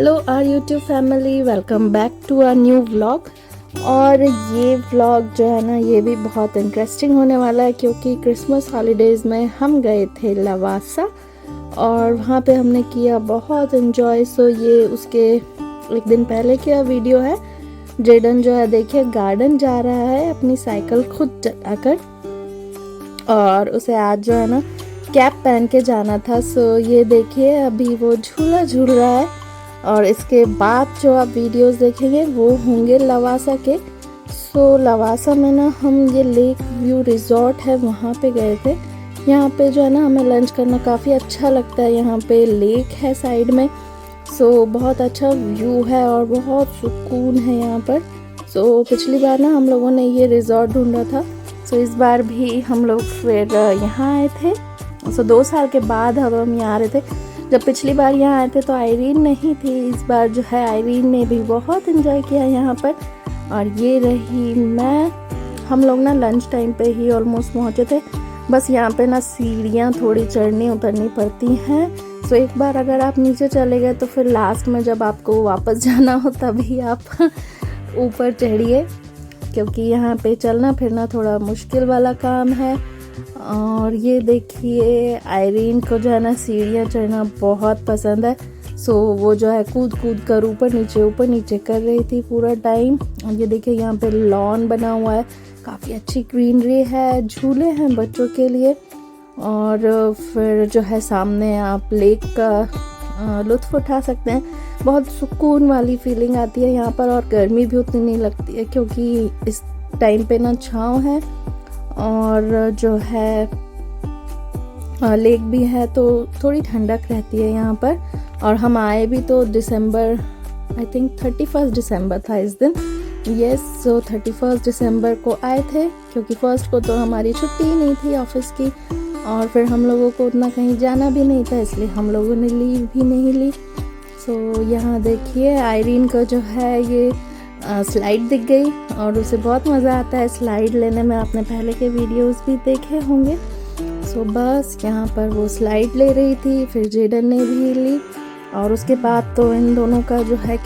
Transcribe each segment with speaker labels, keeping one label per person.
Speaker 1: Hello our YouTube family, welcome back to our new vlog. और ये vlog जो है ना, ये भी बहुत इंटरेस्टिंग होने वाला है क्योंकि क्रिसमस हॉलीडेज़ में हम गए थे लवासा और वहाँ पे हमने किया बहुत इन्जॉय। सो ये उसके एक दिन पहले का वीडियो है। जेडन जो है देखिए गार्डन जा रहा है अपनी साइकिल खुद चलाकर, और उसे आज जो है ना कैप पहन के जाना था। सो ये देखिए अभी वो झूला झूल रहा है। और इसके बाद जो आप वीडियोस देखेंगे वो होंगे लवासा के। सो लवासा में ना हम ये लेक व्यू रिजॉर्ट है वहाँ पे गए थे। यहाँ पे जो है ना हमें लंच करना काफ़ी अच्छा लगता है। यहाँ पे लेक है साइड में, सो बहुत अच्छा व्यू है और बहुत सुकून है यहाँ पर। सो पिछली बार ना हम लोगों ने ये रिजॉर्ट ढूंढा था, सो इस बार भी हम लोग फिर यहाँ आए थे। सो 2 साल के बाद हम यहाँ आ रहे थे। जब पिछली बार यहाँ आए थे तो आयरीन नहीं थी, इस बार जो है आयरीन ने भी बहुत एंजॉय किया यहाँ पर। और ये रही मैं। हम लोग ना लंच टाइम पे ही ऑलमोस्ट पहुँचे थे। बस यहाँ पे ना सीढ़ियाँ थोड़ी चढ़नी उतरनी पड़ती हैं। सो एक बार अगर आप नीचे चले गए तो फिर लास्ट में जब आपको वापस जाना हो तभी आप ऊपर चढ़िए, क्योंकि यहाँ पे चलना फिरना थोड़ा मुश्किल वाला काम है। और ये देखिए आयरीन को जो है ना सीढ़ियाँ चढ़ना बहुत पसंद है। सो वो जो है कूद कूद कर ऊपर नीचे कर रही थी पूरा टाइम। और ये देखिए यहाँ पे लॉन बना हुआ है, काफ़ी अच्छी ग्रीनरी है, झूले हैं बच्चों के लिए। और फिर जो है सामने आप लेक का लुत्फ़ उठा सकते हैं। बहुत सुकून वाली फीलिंग आती है यहाँ पर, और गर्मी भी उतनी नहीं लगती है क्योंकि इस टाइम पे ना छाँव है और जो है लेक भी है, तो थोड़ी ठंडक रहती है यहाँ पर। और हम आए भी तो दिसंबर, आई थिंक 31 दिसंबर था इस दिन। यस, सो 31 दिसंबर को आए थे क्योंकि फर्स्ट को तो हमारी छुट्टी ही नहीं थी ऑफिस की, और फिर हम लोगों को उतना कहीं जाना भी नहीं था, इसलिए हम लोगों ने लीव भी नहीं ली। सो यहाँ देखिए आयरीन का जो है ये स्लाइड दिख गई और उसे बहुत मज़ा आता है स्लाइड लेने में। आपने पहले के वीडियोस भी देखे होंगे। सो बस यहाँ पर वो स्लाइड ले रही थी, फिर जेडन ने भी ली, और उसके बाद तो इन दोनों का जो है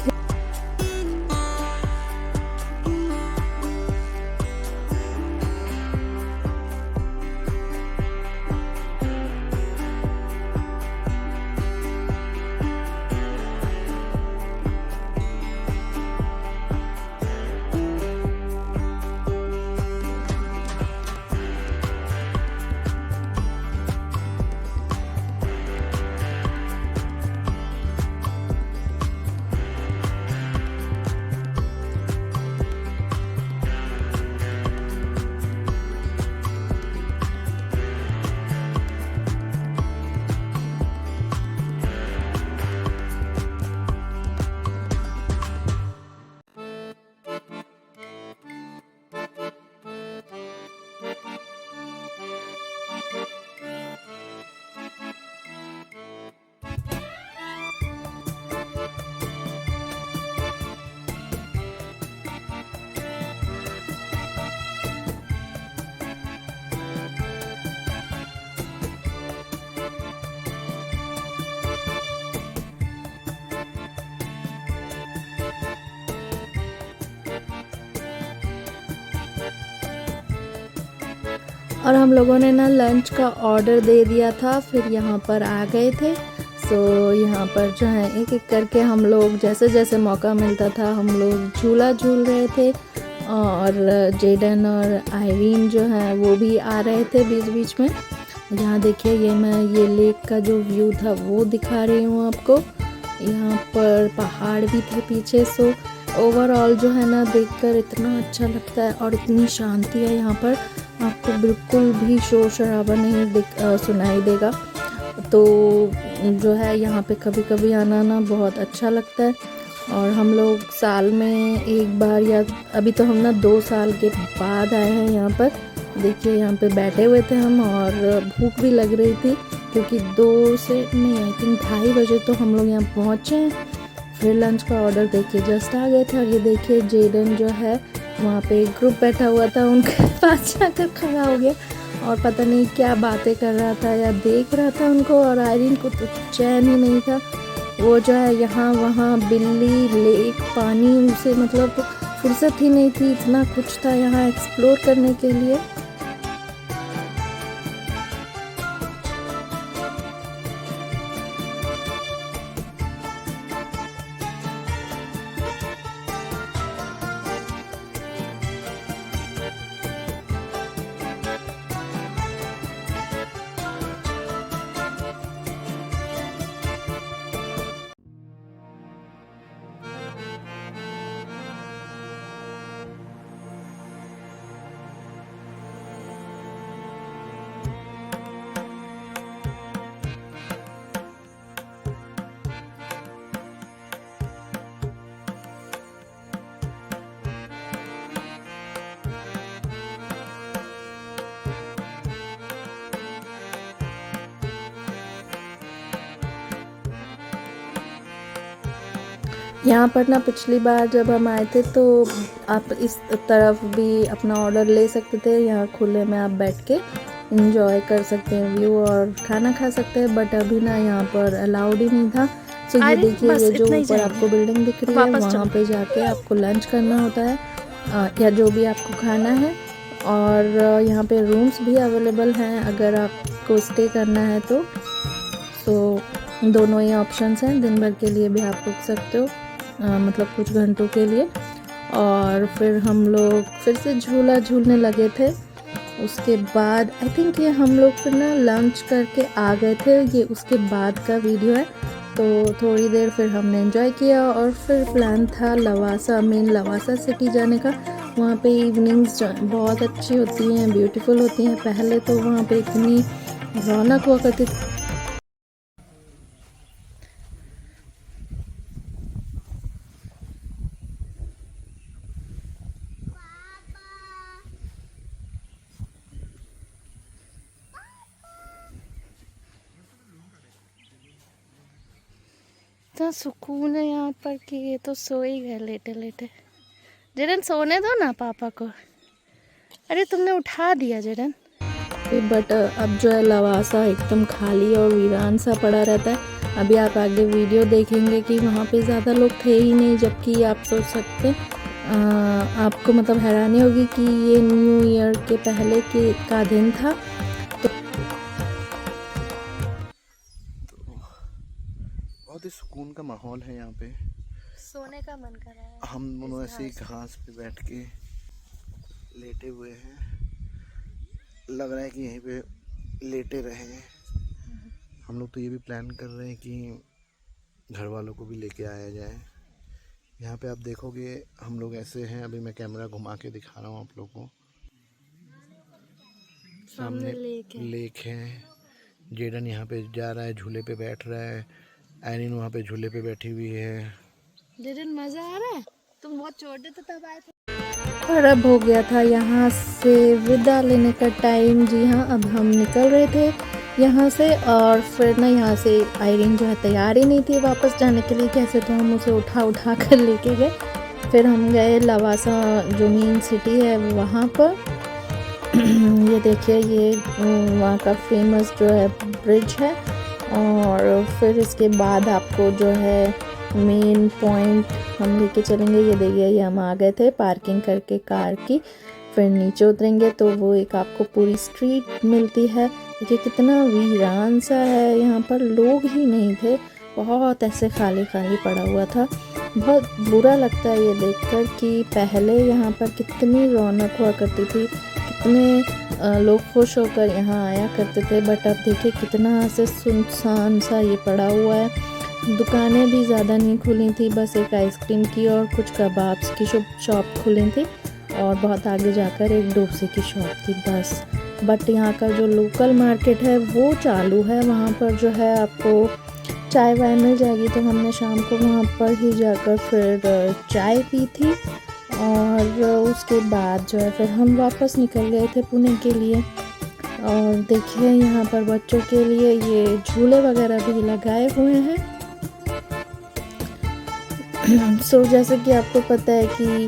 Speaker 1: और हम लोगों ने ना लंच का ऑर्डर दे दिया था, फिर यहाँ पर आ गए थे। सो यहाँ पर जो है एक एक करके हम लोग जैसे जैसे मौका मिलता था हम लोग झूला झूल रहे थे। और जेडन और आयरीन जो है वो भी आ रहे थे बीच बीच में। यहाँ देखिए ये मैं ये लेक का जो व्यू था वो दिखा रही हूँ आपको। यहाँ पर पहाड़ भी थे पीछे। सो ओवरऑल जो है ना देखकर इतना अच्छा लगता है और इतनी शांति है यहाँ पर, आपको बिल्कुल भी शोर शराबा नहीं सुनाई देगा। तो जो है यहाँ पे कभी कभी आना ना बहुत अच्छा लगता है। और हम लोग साल में एक बार, या अभी तो हम ना 2 साल के बाद आए हैं यहाँ पर। देखिए यहाँ पे बैठे हुए थे हम और भूख भी लग रही थी क्योंकि 2 से नहीं आई थिंक 2:30 बजे तो हम लोग यहाँ पहुँचे हैं। फिर लंच का ऑर्डर देके जस्ट आ गए थे। और ये देखिए जेडन जो है वहाँ पे एक ग्रुप बैठा हुआ था, उनके पास जाकर खड़ा हो गया और पता नहीं क्या बातें कर रहा था या देख रहा था उनको। और आयरीन को तो चैन ही नहीं था। वो जो है यहाँ वहाँ बिल्ली, लेक, पानी, उसे मतलब फुर्सत ही नहीं थी, इतना कुछ था यहाँ एक्सप्लोर करने के लिए। यहाँ पर ना पिछली बार जब हम आए थे तो आप इस तरफ भी अपना ऑर्डर ले सकते थे, यहाँ खुले में आप बैठ के इंजॉय कर सकते हैं व्यू और खाना खा सकते हैं, बट अभी ना यहाँ पर अलाउड ही नहीं था। सो ये देखिए, ये जो ऊपर आपको बिल्डिंग दिख रही है वहाँ पे जाके आपको लंच करना होता है या जो भी आपको खाना है। और यहाँ पे रूम्स भी अवेलेबल हैं अगर आपको स्टे करना है तो। सो दोनों ही ऑप्शंस हैं, दिन भर के लिए भी आप रुक सकते हो, मतलब कुछ घंटों के लिए। और फिर हम लोग फिर से झूला झूलने लगे थे। उसके बाद आई थिंक ये हम लोग फिर ना लंच करके आ गए थे, ये उसके बाद का वीडियो है। तो थोड़ी देर फिर हमने एंजॉय किया और फिर प्लान था लवासा, मेन लवासा सिटी जाने का। वहाँ पे इवनिंग्स बहुत अच्छी होती हैं, ब्यूटीफुल होती हैं। पहले तो वहाँ पे इतनी रौनक हुआ करती थी। तो सुकून है यहाँ पर कि ये तो सो ही गए लेटे लेटे। जरन सोने दो ना पापा को। अरे तुमने उठा दिया जरन। बट अब जो है लवासा एकदम खाली और वीरान सा पड़ा रहता है। अभी आप आगे वीडियो देखेंगे कि वहाँ पे ज़्यादा लोग थे ही नहीं, जबकि आप सोच सकते आपको मतलब हैरानी होगी कि ये न्यू ईयर के पहले का दिन था।
Speaker 2: बहुत ही सुकून का माहौल है यहाँ पे,
Speaker 1: सोने का मन कर रहा है।
Speaker 2: हम दोनों ऐसे ही घास पे बैठ के लेटे हुए हैं, लग रहा है कि यहीं पे लेटे रहे। हम लोग तो ये भी प्लान कर रहे हैं कि घर वालों को भी लेके आया जाए। यहाँ पे आप देखोगे हम लोग ऐसे हैं, अभी मैं कैमरा घुमा के दिखा रहा हूँ आप लोगों को। सामने लेक है, जेडन यहाँ पे जा रहा है, झूले पे बैठ रहा है, एनिन वहाँ पे झूले पे बैठी हुई है।
Speaker 1: जेडन मजा आ रहा है? तुम बहुत छोटे थे तब आए थे। और अब हो गया था यहाँ से विदा लेने का टाइम। जी हाँ, अब हम निकल रहे थे यहाँ से। और फिर ना यहाँ से आयरिन जो है तैयार ही नहीं थी वापस जाने के लिए, कैसे तो हम उसे उठा कर लेके गए। फिर हम गए लवासा जो मेन सिटी है वहाँ पर। ये देखिए, ये वहाँ का फेमस जो है ब्रिज है। और फिर इसके बाद आपको जो है मेन पॉइंट हम लेके चलेंगे। ये देखिए, ये हम आ गए थे पार्किंग करके कार की। फिर नीचे उतरेंगे तो वो एक आपको पूरी स्ट्रीट मिलती है। देखिए कितना वीरान सा है, यहाँ पर लोग ही नहीं थे, बहुत ऐसे खाली खाली पड़ा हुआ था। बहुत बुरा लगता है ये देखकर कि पहले यहाँ पर कितनी रौनक हुआ करती थी, कितने लोग खुश होकर यहाँ आया करते थे। बट अब देखिए कितना ऐसे सुनसान सा ये पड़ा हुआ है। दुकानें भी ज़्यादा नहीं खुली थी, बस एक आइसक्रीम की और कुछ कबाब्स की शॉप खुली थी, और बहुत आगे जाकर एक डोसे की शॉप थी बस। बट यहाँ का जो लोकल मार्केट है वो चालू है, वहाँ पर जो है आपको चाय वाय मिल जाएगी। तो हमने शाम को वहाँ पर ही जाकर फिर चाय पी थी, और उसके बाद जो है फिर हम वापस निकल गए थे पुणे के लिए। और देखिए यहाँ पर बच्चों के लिए ये झूले वगैरह भी लगाए हुए हैं। सो जैसे कि आपको पता है कि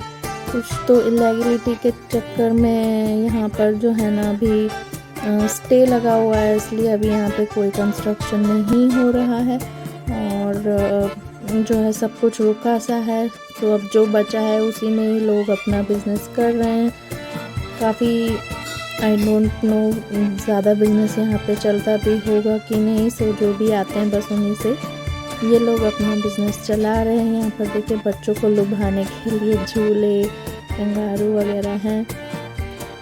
Speaker 1: कुछ तो इलीगलिटी के चक्कर में यहाँ पर जो है ना अभी स्टे लगा हुआ है, इसलिए अभी यहाँ पे कोई कंस्ट्रक्शन नहीं हो रहा है। और जो है सब कुछ रुका सा है, तो अब जो बचा है उसी में ही लोग अपना बिज़नेस कर रहे हैं। काफ़ी आई डोंट नो ज़्यादा बिज़नेस यहाँ पे चलता भी होगा कि नहीं, सो जो भी आते हैं बस उन्हीं से ये लोग अपना बिज़नेस चला रहे हैं। यहाँ पर देखिए बच्चों को लुभाने के लिए झूले, कंगारू वगैरह हैं।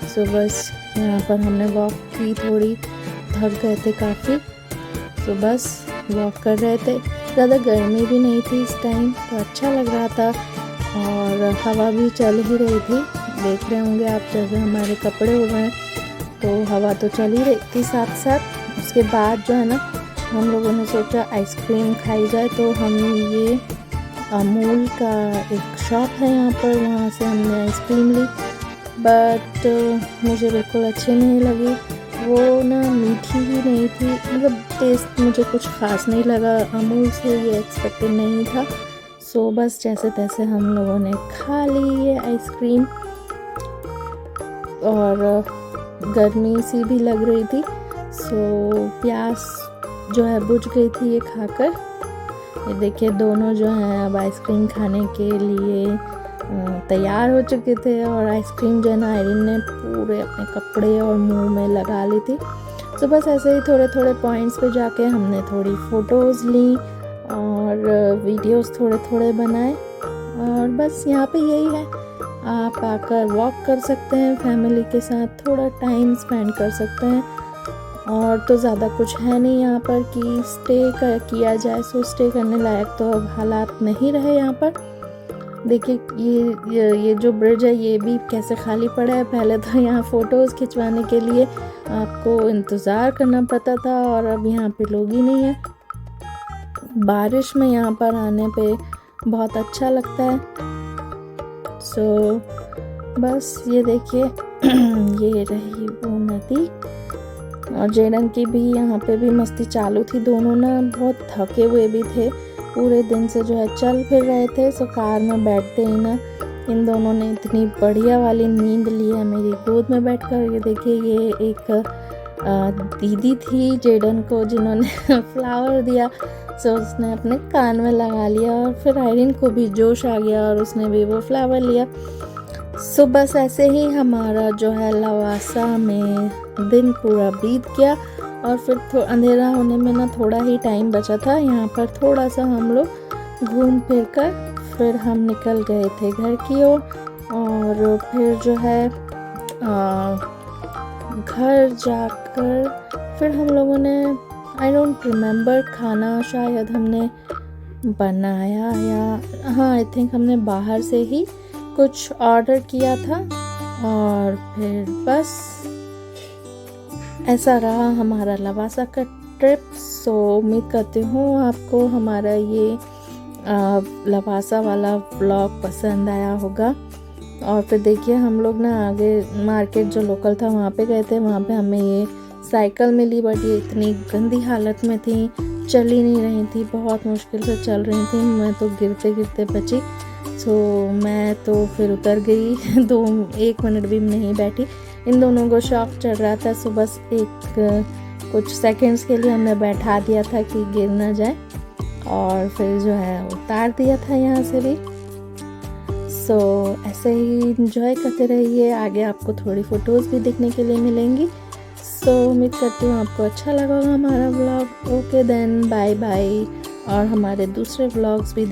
Speaker 1: सो बस यहाँ पर हमने वॉक की, थोड़ी थक गए थे काफ़ी, तो बस वॉक कर रहे थे। ज़्यादा गर्मी भी नहीं थी इस टाइम, तो अच्छा लग रहा था और हवा भी चल ही रही थी। देख रहे होंगे आप जैसे हमारे कपड़े उड़ रहे हैं, तो हवा तो चल ही रही थी साथ साथ। उसके बाद जो है ना हम लोगों ने सोचा आइसक्रीम खाई जाए, तो हम ये अमूल का एक शॉप है यहाँ पर, वहाँ से हमने आइसक्रीम ली, बट मुझे बिल्कुल अच्छी नहीं लगी। वो ना मीठी ही नहीं थी, मतलब टेस्ट मुझे कुछ ख़ास नहीं लगा, अमूल से ये एक्सपेक्टेड नहीं था। सो बस जैसे तैसे हम लोगों ने खा ली ये आइसक्रीम, और गर्मी सी भी लग रही थी, सो प्यास जो है बुझ गई थी ये खाकर। ये देखिए दोनों जो हैं अब आइसक्रीम खाने के लिए तैयार हो चुके थे, और आइसक्रीम जो है ना आयरिन ने पूरे अपने कपड़े और मुंह में लगा ली थी। तो बस ऐसे ही थोड़े थोड़े पॉइंट्स पे जाके हमने थोड़ी फ़ोटोज़ ली और वीडियोस थोड़े थोड़े बनाए, और बस यहाँ पे यही है, आप आकर वॉक कर सकते हैं फैमिली के साथ, थोड़ा टाइम स्पेंड कर सकते हैं, और तो ज़्यादा कुछ है नहीं यहाँ पर कि स्टे किया जाए। सो स्टे करने लायक तो अब हालात नहीं रहे यहाँ पर। देखिए ये जो ब्रिज है ये भी कैसे खाली पड़ा है। पहले तो यहाँ फ़ोटोज़ खिंचवाने के लिए आपको इंतज़ार करना पड़ता था, और अब यहाँ पे लोग ही नहीं है। बारिश में यहाँ पर आने पे बहुत अच्छा लगता है। सो बस ये देखिए ये रही वो नदी, और जेडन की भी यहाँ पे भी मस्ती चालू थी। दोनों ना बहुत थके हुए भी थे, पूरे दिन से जो है चल फिर रहे थे। सो कार में बैठते ही ना इन दोनों ने इतनी बढ़िया वाली नींद ली है मेरी गोद में बैठकर। ये देखिए ये एक दीदी थी जेडन को जिन्होंने फ्लावर दिया, सो उसने अपने कान में लगा लिया, और फिर आयरिन को भी जोश आ गया और उसने भी वो फ्लावर लिया। सो बस ऐसे ही हमारा जो है लवासा में दिन पूरा बीत गया, और फिर अंधेरा होने में ना थोड़ा ही टाइम बचा था। यहाँ पर थोड़ा सा हम लोग घूम फिर कर फिर हम निकल गए थे घर की ओर, और फिर जो है घर जाकर फिर हम लोगों ने आई डोंट रिमेम्बर खाना शायद हमने बनाया, या हाँ आई थिंक हमने बाहर से ही कुछ ऑर्डर किया था, और फिर बस ऐसा रहा हमारा लवासा का ट्रिप। सो उम्मीद करती हूँ आपको हमारा ये लवासा वाला व्लॉग पसंद आया होगा। और फिर देखिए हम लोग ना आगे मार्केट जो लोकल था वहाँ पे गए थे। वहाँ पे हमें ये साइकिल मिली, बट ये इतनी गंदी हालत में थी, चल ही नहीं रही थी, बहुत मुश्किल से चल रही थी। मैं तो गिरते गिरते बची। सो मैं तो फिर उतर गई 1 मिनट भी नहीं बैठी। इन दोनों को शौक चढ़ रहा था, सो बस कुछ सेकंड्स के लिए हमने बैठा दिया था कि गिर ना जाए, और फिर जो है उतार दिया था यहाँ से भी। सो ऐसे ही इंजॉय करते रहिए, आगे आपको थोड़ी फ़ोटोज़ भी देखने के लिए मिलेंगी। सो उम्मीद करती हूँ आपको अच्छा लगा हमारा vlog. Okay then, bye bye, और हमारे दूसरे व्लॉग्स भी